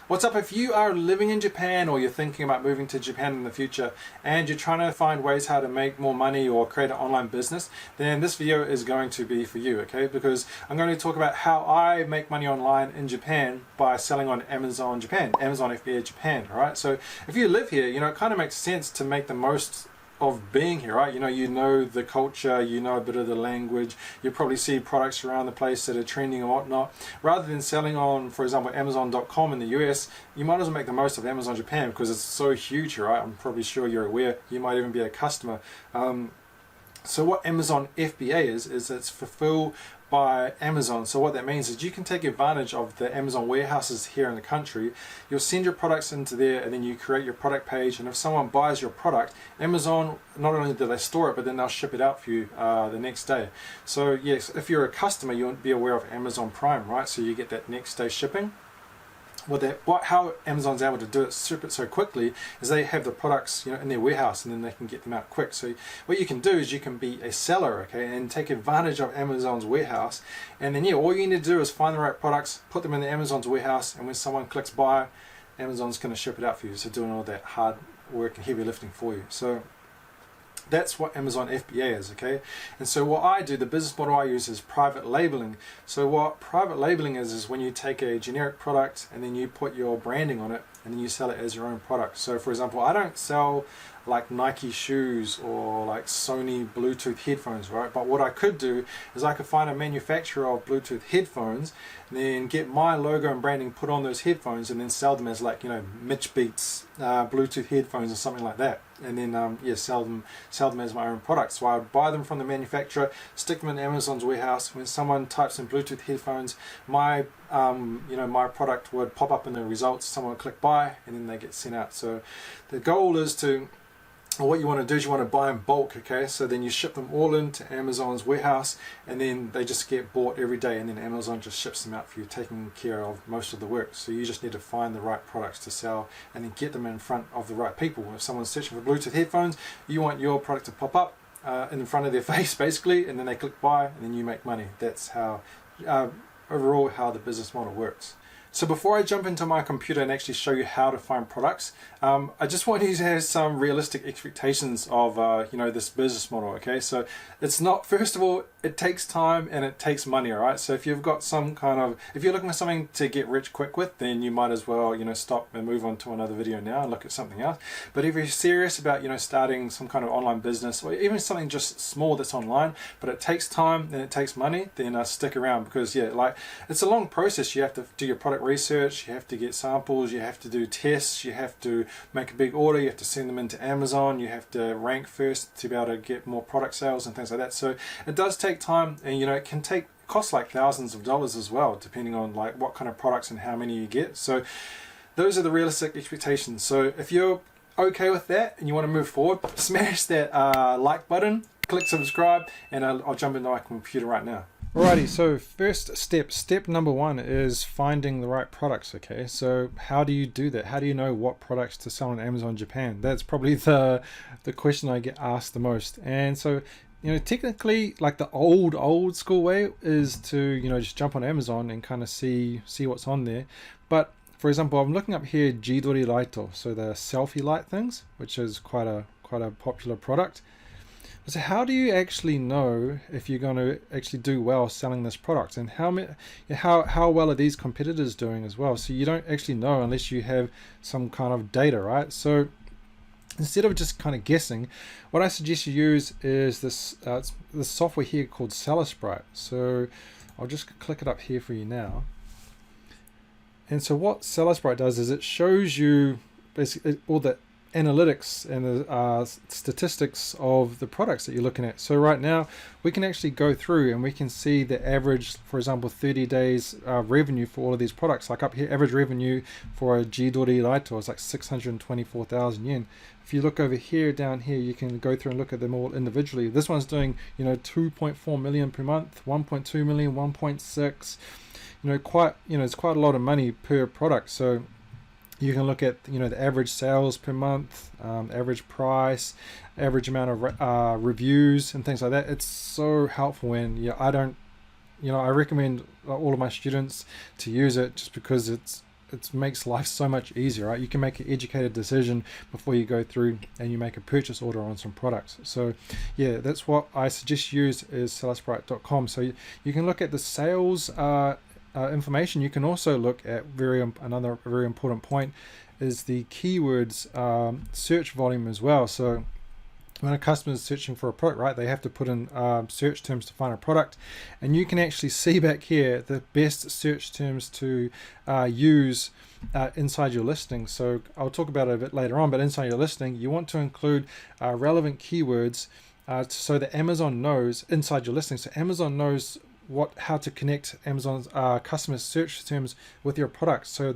What's up? If you are living in Japan or you're thinking about moving to Japan in the future and you're trying to find ways how to make more money or create an online business, then this video is going to be for you, okay? Because I'm going to talk about how I make money online in Japan by selling on Amazon Japan, Amazon FBA Japan, all right? So if you live here, it kind of makes sense to make the most of being here, right? You know the culture, you know a bit of the language, you probably see products around the place that are trending and whatnot. Rather than selling on, for example, Amazon.com in the US, you might as well make the most of Amazon Japan because it's so huge here, right? I'm probably sure you're aware, you might even be a customer. So what Amazon FBA is it's fulfilled by Amazon. So what that means is you can take advantage of the Amazon warehouses here in the country. You'll send your products into there and then you create your product page, and if someone buys your product, Amazon, not only do they store it, but then they'll ship it out for you the next day. So yes, if you're a customer, you'll be aware of Amazon Prime, right? So you get that next day shipping. How Amazon's able to do it so quickly is they have the products in their warehouse, and then they can get them out quick. So what you can do is you can be a seller, okay, and take advantage of Amazon's warehouse, and then all you need to do is find the right products, put them in the Amazon's warehouse, and when someone clicks buy, Amazon's going to ship it out for you. So doing all that hard work and heavy lifting for you. So that's what Amazon FBA is, okay? And so what I do, the business model I use is private labeling. So what private labeling is when you take a generic product and then you put your branding on it and then you sell it as your own product. So for example, I don't sell like Nike shoes or like Sony Bluetooth headphones, right? But what I could do is I could find a manufacturer of Bluetooth headphones and then get my logo and branding put on those headphones and then sell them as like, Mitch Beats Bluetooth headphones or something like that. And then sell them as my own product. So I would buy them from the manufacturer, stick them in Amazon's warehouse. When someone types in Bluetooth headphones, my my product would pop up in the results. Someone would click buy, and then they get sent out. So the goal is what you want to do is you want to buy in bulk, okay? So then you ship them all into Amazon's warehouse, and then they just get bought every day, and then Amazon just ships them out for you, taking care of most of the work. So you just need to find the right products to sell and then get them in front of the right people. If someone's searching for Bluetooth headphones, you want your product to pop up in front of their face basically, and then they click buy, and then you make money. That's how overall how the business model works. So before I jump into my computer and actually show you how to find products, I just want you to have some realistic expectations of this business model, okay? So it's not, first of all, it takes time and it takes money, all right? So if you've got if you're looking for something to get rich quick with, then you might as well, stop and move on to another video now and look at something else. But if you're serious about, starting some kind of online business or even something just small that's online, but it takes time and it takes money, then stick around because it's a long process. You have to do your product research, you have to get samples, you have to do tests, you have to make a big order, you have to send them into Amazon, you have to rank first to be able to get more product sales and things like that. So it does take time, and it can cost like thousands of dollars as well, depending on like what kind of products and how many you get. So those are the realistic expectations. So if you're okay with that and you want to move forward, smash that like button, click subscribe, and I'll jump into my computer right now. Alrighty, so first step number one is finding the right products, okay? So how do you do that? How do you know what products to sell on Amazon Japan? That's probably the question I get asked the most. And so, technically, like the old school way is to, just jump on Amazon and kind of see what's on there. But for example, I'm looking up here Jidori Lighto, so the selfie light things, which is quite a popular product. So how do you actually know if you're going to actually do well selling this product, and how well are these competitors doing as well? So you don't actually know unless you have some kind of data, right? So instead of just kind of guessing, what I suggest you use is this software here called SELLERSPRITE. So I'll just click it up here for you now. And so what SELLERSPRITE does is it shows you basically all the analytics and the statistics of the products that you're looking at. So right now we can actually go through and we can see the average, for example, 30 days revenue for all of these products. Like up here, average revenue for a Jidori Lighto is like 624,000 yen. If you look over here, down here, you can go through and look at them all individually. This one's doing 2.4 million per month, 1.2 million, 1.6. It's quite a lot of money per product. So you can look at the average sales per month, average price, average amount of reviews and things like that. It's so helpful, and I recommend all of my students to use it just because it's it makes life so much easier, right? You can make an educated decision before you go through and you make a purchase order on some products. So yeah, that's what I suggest you use, is SELLERSPRITE.com. So you can look at the sales information. You can also look at another very important point is the keywords search volume as well. So when a customer is searching for a product, right, they have to put in search terms to find a product, and you can actually see back here the best search terms to use inside your listing. So I'll talk about it a bit later on, but inside your listing, you want to include relevant keywords so that Amazon knows inside your listing. So Amazon knows how to connect Amazon's customer search terms with your product. So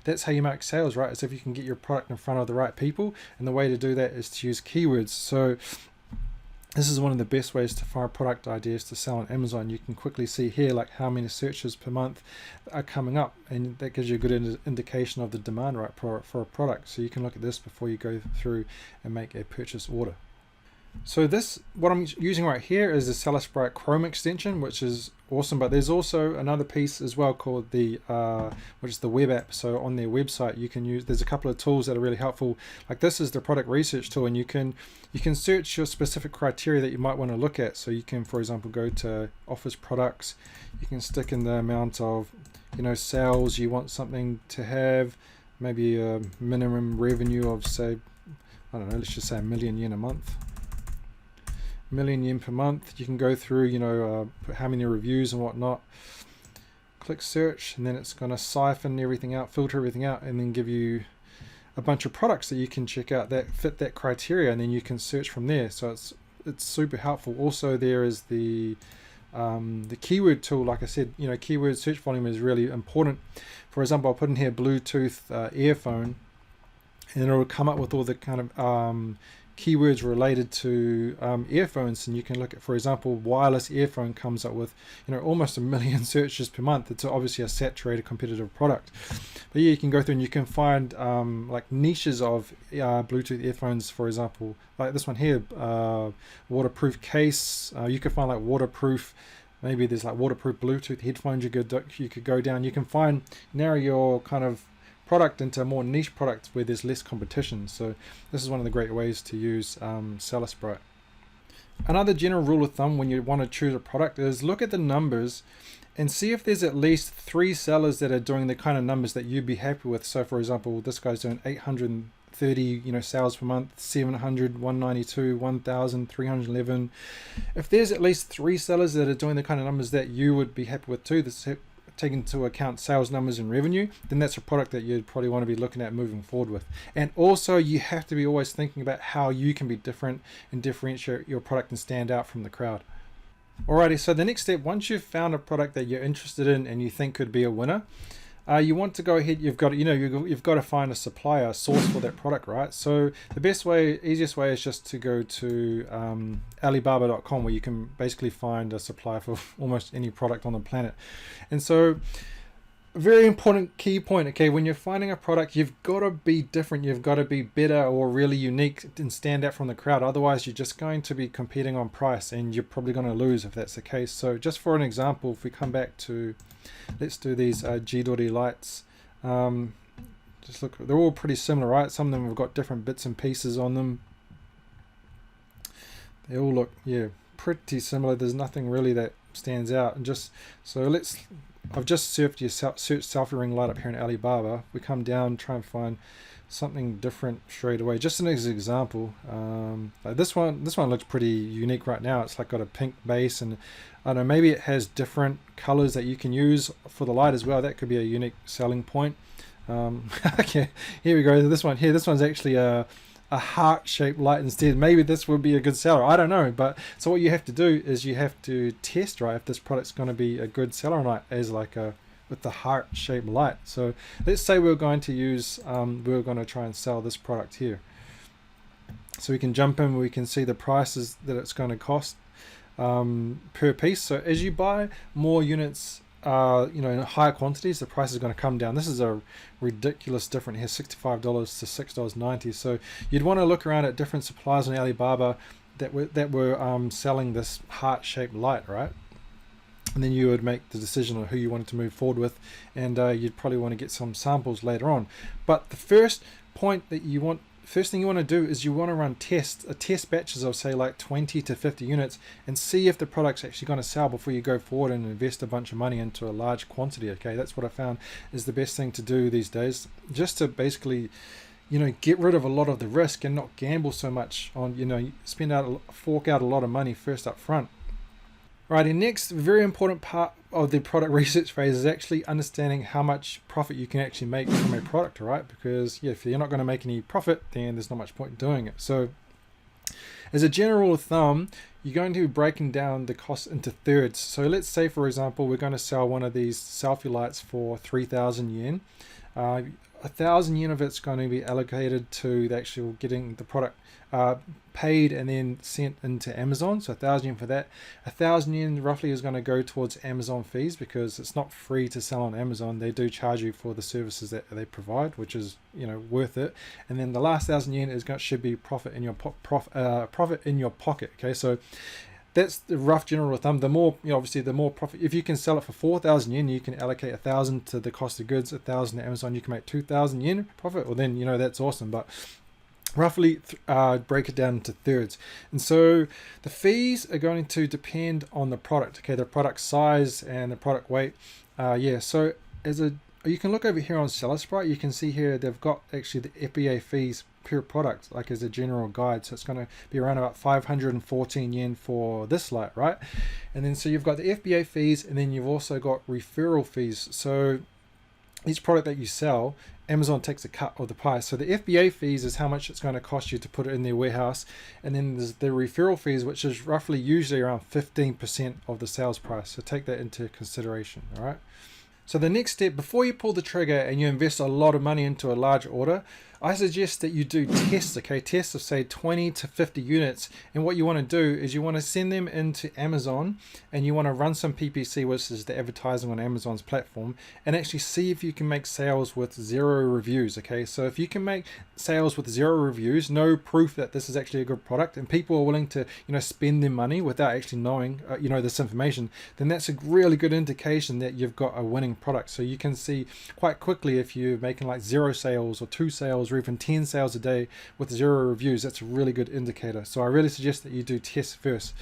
that's how you make sales, right? Is if you can get your product in front of the right people, and the way to do that is to use keywords. So this is one of the best ways to find product ideas to sell on Amazon. You can quickly see here like how many searches per month are coming up, and that gives you a good indication of the demand, right, for a product. So you can look at this before you go through and make a purchase order. So what I'm using right here is the SELLERSPRITE Chrome extension, which is awesome, but there's also another piece as well called the which is the web app. So on their website you can use, there's a couple of tools that are really helpful. Like this is the product research tool, and you can search your specific criteria that you might want to look at. So you can, for example, go to office products, you can stick in the amount of sales you want something to have, maybe a minimum revenue of, say, I don't know, let's just say $1 million a month. $1 million per month. You can go through, how many reviews and whatnot. Click search, and then it's going to siphon everything out, filter everything out, and then give you a bunch of products that you can check out that fit that criteria, and then you can search from there. So it's super helpful. Also, there is the keyword tool. Like I said, keyword search volume is really important. For example, I'll put in here Bluetooth earphone, and it'll come up with all the kind of keywords related to earphones, and you can look at, for example, wireless earphone comes up with almost 1 million searches per month. It's obviously a saturated competitive product, but yeah, you can go through and you can find like niches of Bluetooth earphones. For example, like this one here, waterproof case. You could find like waterproof, maybe there's like waterproof Bluetooth headphones. You could go down, you can narrow your kind of product into more niche products where there's less competition. So this is one of the great ways to use SELLERSPRITE. Another general rule of thumb when you want to choose a product is look at the numbers and see if there's at least 3 sellers that are doing the kind of numbers that you'd be happy with. So for example, this guy's doing 830 sales per month, 700, 192, 1000, 311. If there's at least 3 sellers that are doing the kind of numbers that you would be happy with too, take into account sales numbers and revenue, then that's a product that you'd probably want to be looking at moving forward with. And also you have to be always thinking about how you can be different and differentiate your product and stand out from the crowd. Alrighty, so the next step, once you've found a product that you're interested in and you think could be a winner, you want to go ahead, you've got to find a supplier, a source for that product, right? So the easiest way is just to go to Alibaba.com, where you can basically find a supplier for almost any product on the planet. And so a very important key point, okay, when you're finding a product, you've got to be different, you've got to be better or really unique and stand out from the crowd. Otherwise you're just going to be competing on price, and you're probably going to lose if that's the case. So just for an example, if we come back to, let's do these G-Dory lights. Just look, they're all pretty similar, right? Some of them have got different bits and pieces on them. They all look, yeah, pretty similar. There's nothing really that stands out. And just so I've just searched selfie ring light up here in Alibaba. We come down, try and find something different straight away. Just as an example, like this one looks pretty unique right now. It's like got a pink base, and I don't know, maybe it has different colors that you can use for the light as well. That could be a unique selling point. Okay, here we go. This one here, this one's actually a heart-shaped light instead. Maybe this would be a good seller, I don't know. But so what you have to do is you have to test, right, if this product's going to be a good seller or not, as like with the heart-shaped light. So let's say we're going to try and sell this product here. So we can jump in, we can see the prices that it's going to cost per piece. So as you buy more units, in higher quantities, the price is going to come down. This is a ridiculous difference here, $65 to $6.90. So you'd want to look around at different suppliers on Alibaba that were selling this heart-shaped light, right? and then you would make the decision on who you wanted to move forward with, and you'd probably want to get some samples later on. But the first thing you want to do is you want to run test batches of, say, like 20 to 50 units and see if the product's actually going to sell before you go forward and invest a bunch of money into a large quantity. Okay, that's what I found is the best thing to do these days, just to basically, you know, get rid of a lot of the risk and not gamble so much on, you know, fork out a lot of money first up front. Right, the next very important part of the product research phase is actually understanding how much profit you can actually make from a product, right? Because if you're not going to make any profit, then there's not much point in doing it. So as a general rule of thumb, you're going to be breaking down the cost into thirds. So let's say, for example, we're going to sell one of these selfie lights for 3,000 yen. 1,000 yen of it's going to be allocated to the actual getting the product paid and then sent into Amazon. So 1,000 yen for that. 1,000 yen roughly is going to go towards Amazon fees, because it's not free to sell on Amazon. They do charge you for the services that they provide, which is, you know, worth it. And then the last 1,000 yen should be profit in your profit in your pocket. Okay, so that's the rough general thumb. The more, you know, obviously the more profit. If you can sell it for 4,000 yen, you can allocate 1,000 to the cost of goods, 1,000 to Amazon, you can make 2,000 yen profit. Well, then, you know, that's awesome. But roughly break it down into thirds. And so the fees are going to depend on the product. Okay, the product size and the product weight. So you can look over here on SELLERSPRITE. You can see here they've got actually the FBA fees per product, like as a general guide. So it's going to be around about 514 yen for this light, right? And then so you've got the FBA fees, and then you've also got referral fees. So each product that you sell, Amazon takes a cut of the price. So the FBA fees is how much it's going to cost you to put it in their warehouse, and then there's the referral fees, which is roughly usually around 15% of the sales price. So take that into consideration. All right. So the next step, before you pull the trigger and you invest a lot of money into a large order, I suggest that you do tests, okay? Tests of say 20 to 50 units. And what you want to do is you want to send them into Amazon, and you want to run some PPC, which is the advertising on Amazon's platform, and actually see if you can make sales with 0 reviews, okay? So if you can make sales with 0 reviews, no proof that this is actually a good product, and people are willing to, you know, spend their money without actually knowing, you know, this information, then that's a really good indication that you've got a winning product. So you can see quite quickly if you're making like 0 sales or 2 sales or even 10 sales a day with 0 reviews. That's a really good indicator. So I really suggest that you do tests first.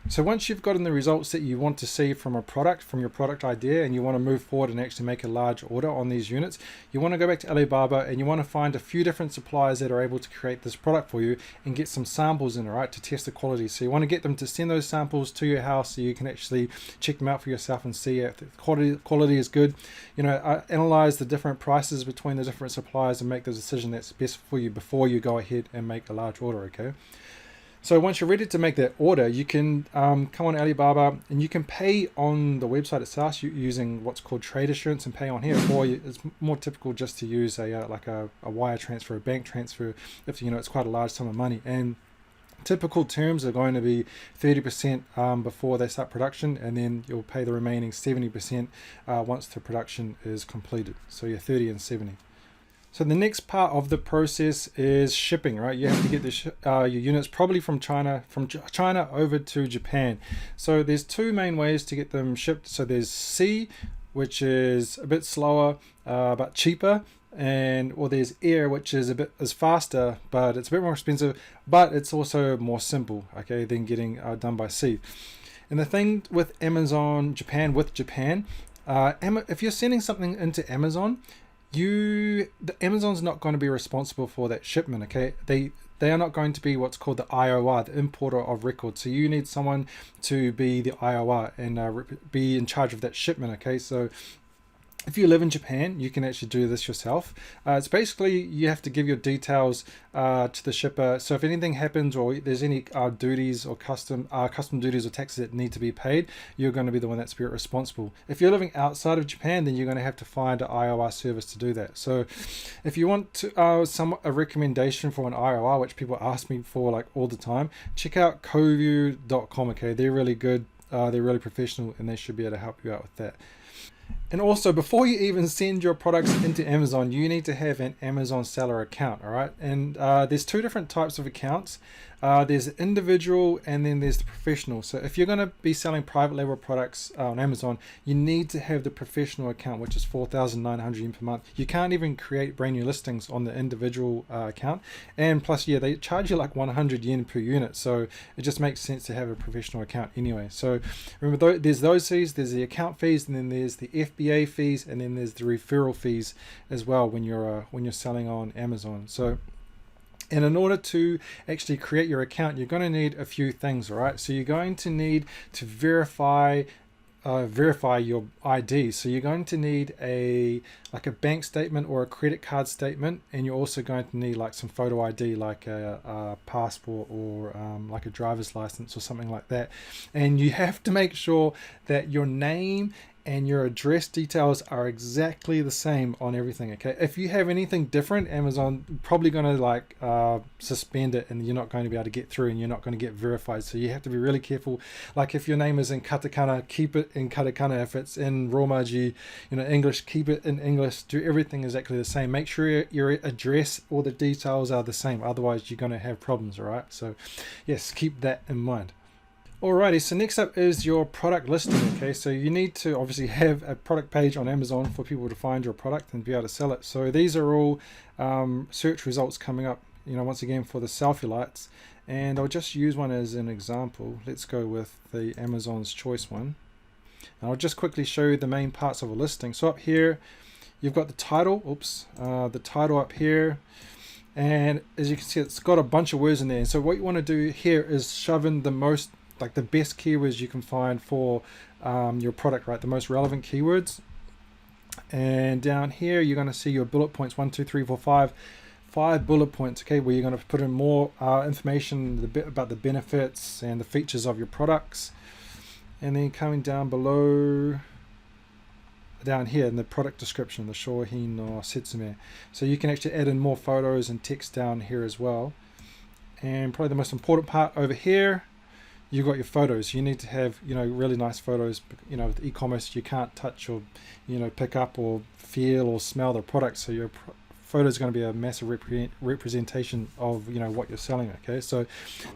So once you've gotten the results that you want to see from a product, from your product idea, and you want to move forward and actually make a large order on these units, you want to go back to Alibaba and you want to find a few different suppliers that are able to create this product for you and get some samples in, all right, to test the quality. So you want to get them to send those samples to your house so you can actually check them out for yourself and see if the quality is good. You know, analyze the different prices between the different suppliers and make the decision that's best for you before you go ahead and make a large order, okay? So once you're ready to make that order, you can come on Alibaba and you can pay on the website itself using what's called trade assurance and pay on here. Or it's more typical just to use a wire transfer, a bank transfer, if you know it's quite a large sum of money. And typical terms are going to be 30% before they start production, and then you'll pay the remaining 70% once the production is completed. So you're 30 and 70. So the next part of the process is shipping, right? You have to get your units probably from China over to Japan. So there's 2 main ways to get them shipped. So there's sea, which is a bit slower but cheaper, or there's air, which is faster, but it's a bit more expensive, but it's also more simple, okay, than getting done by sea. And the thing with Amazon Japan, if you're sending something into Amazon, Amazon's not going to be responsible for that shipment, okay? They are not going to be what's called the IOR, the importer of record. So you need someone to be the IOR and be in charge of that shipment, okay? So if you live in Japan, you can actually do this yourself. It's basically you have to give your details to the shipper. So if anything happens or there's any duties or custom duties or taxes that need to be paid, you're going to be the one that's responsible. If you're living outside of Japan, then you're going to have to find an IOR service to do that. So if you want to, a recommendation for an IOR, which people ask me for like all the time, check out Koview.com. Okay, they're really good. They're really professional, and they should be able to help you out with that. And also, before you even send your products into Amazon, you need to have an Amazon seller account, all right? And there's two different types of accounts. There's the individual and then there's the professional. So if you're going to be selling private label products on Amazon, you need to have the professional account, which is 4,900 yen per month. You can't even create brand new listings on the individual account. And plus, yeah, they charge you like 100 yen per unit. So it just makes sense to have a professional account anyway. So remember, there's those fees, there's the account fees, and then there's the FBA fees, and then there's the referral fees as well when you're selling on Amazon. So, and in order to actually create your account, you're going to need a few things, all right? So you're going to need to verify your ID. So you're going to need like a bank statement or a credit card statement, and you're also going to need like some photo ID, like a passport or like a driver's license or something like that. And you have to make sure that your name and your address details are exactly the same on everything, okay? If you have anything different, Amazon probably going to like suspend it, and you're not going to be able to get through, and you're not going to get verified. So you have to be really careful. Like if your name is in katakana, keep it in katakana. If it's in romaji, English, keep it in English. Do everything exactly the same. Make sure your address or the details are the same. Otherwise, you're going to have problems, all right? So yes, keep that in mind. Alrighty, so next up is your product listing, okay? So you need to obviously have a product page on Amazon for people to find your product and be able to sell it. So these are all search results coming up, once again for the selfie lights. And I'll just use one as an example. Let's go with the Amazon's Choice one. And I'll just quickly show you the main parts of a listing. So up here, you've got the title, the title up here. And as you can see, it's got a bunch of words in there. And so what you want to do here is shove in the best keywords you can find for your product, right? The most relevant keywords. And down here, you're going to see your bullet points, 1, 2, 3, 4, 5 bullet points, okay, where you're going to put in more information about the benefits and the features of your products. And then coming down below, down here in the product description, the Shohin no Setsume. So you can actually add in more photos and text down here as well. And probably the most important part over here, you've got your photos. You need to have, really nice photos. With e-commerce, you can't touch or, pick up or feel or smell the product. So your photo is going to be a massive representation of, what you're selling. Okay, so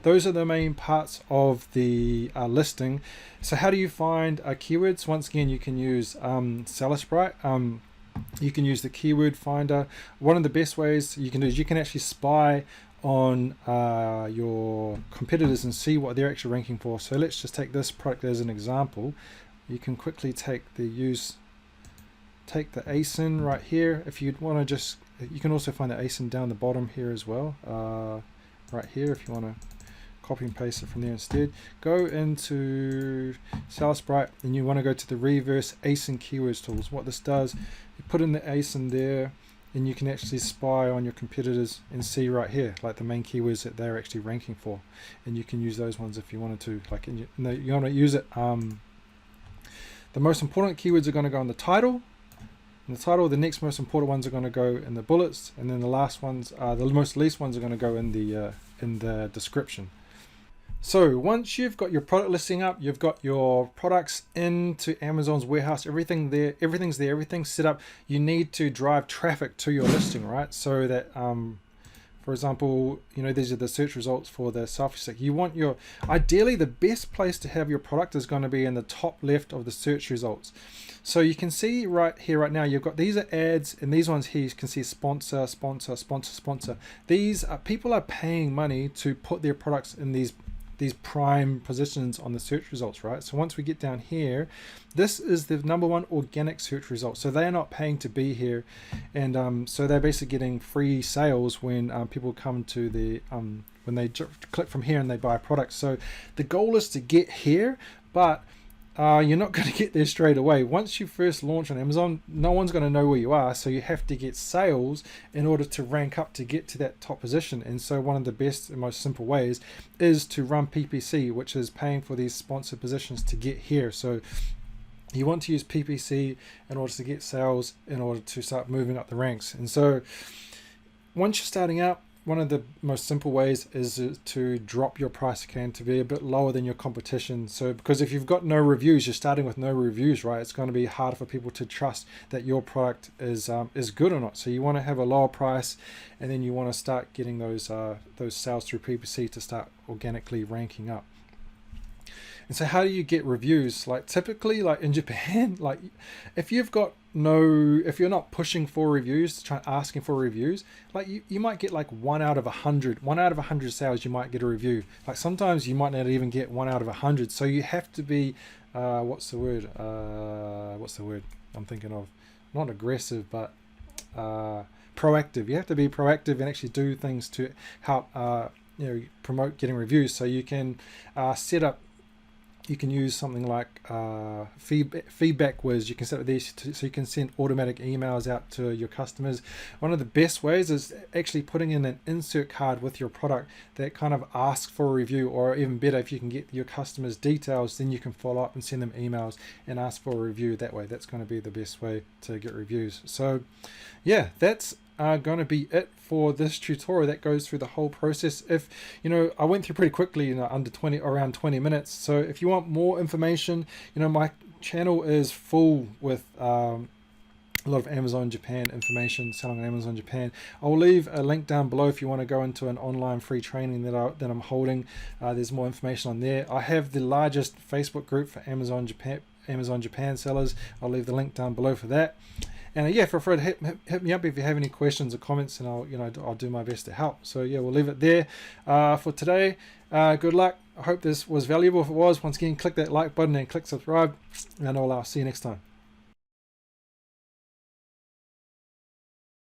those are the main parts of the listing. So how do you find keywords? Once again, you can use SELLERSPRITE. You can use the keyword finder. One of the best ways you can do is you can actually spy on your competitors and see what they're actually ranking for. So let's just take this product as an example. You can quickly take the ASIN right here. If you'd want to you can also find the ASIN down the bottom here as well, right here, if you want to copy and paste it from there instead. Go into SELLERSPRITE and you want to go to the reverse ASIN keywords tools. What this does, you put in the ASIN there, and you can actually spy on your competitors and see right here, like the main keywords that they're actually ranking for. And you can use those ones if you wanted to. Like, you want to use it. The most important keywords are going to go in the title. In the title, the next most important ones are going to go in the bullets, and then the last ones, the most least ones, are going to go in the description. So once you've got your product listing up, you've got your products into Amazon's warehouse, everything's there, everything's set up. You need to drive traffic to your listing, right? So that, for example, these are the search results for the selfie stick. Ideally, the best place to have your product is going to be in the top left of the search results. So you can see right here, right now, you've got, these are ads, and these ones here, you can see sponsor, sponsor, sponsor, sponsor. These people are paying money to put their products in these prime positions on the search results, right? So once we get down here, this is the #1 organic search result. So they're not paying to be here, and so they're basically getting free sales when people come to the when they click from here and they buy products. So the goal is to get here, but you're not going to get there straight away. Once you first launch on Amazon, no one's going to know where you are, so you have to get sales in order to rank up to get to that top position. And so one of the best and most simple ways is to run PPC, which is paying for these sponsored positions to get here. So you want to use PPC in order to get sales, in order to start moving up the ranks. And so once you're starting out, one of the most simple ways is to drop your price, okay, to be a bit lower than your competition. So because if you've got no reviews, you're starting with no reviews, right? It's going to be hard for people to trust that your product is good or not. So you want to have a lower price, and then you want to start getting those sales through PPC to start organically ranking up. And so how do you get reviews? Like typically, like in Japan, like if you're not pushing for reviews, asking for reviews, like you might get like 1 out of 100. 1 out of 100 sales, you might get a review. Like sometimes you might not even get 1 out of 100. So you have to be, what's the word I'm thinking of? Not aggressive, but proactive. You have to be proactive and actually do things to help promote getting reviews. So you can set up. You can use something like feedback whiz. You can set up these so you can send automatic emails out to your customers. One of the best ways is actually putting in an insert card with your product that kind of asks for a review, or even better, if you can get your customers' details, then you can follow up and send them emails and ask for a review that way. That's going to be the best way to get reviews. So yeah, that's going to be it for this tutorial. That goes through the whole process. If I went through pretty quickly, around 20 minutes. So if you want more information, my channel is full with a lot of Amazon Japan information, selling on Amazon Japan. I'll leave a link down below if you want to go into an online free training that I'm holding. There's more information on there. I have the largest Facebook group for Amazon Japan sellers. I'll leave the link down below for that. And yeah, feel free to hit me up if you have any questions or comments, and I'll do my best to help. So yeah, we'll leave it there for today. Good luck. I hope this was valuable. If it was, once again, click that like button and click subscribe, and I'll see you next time.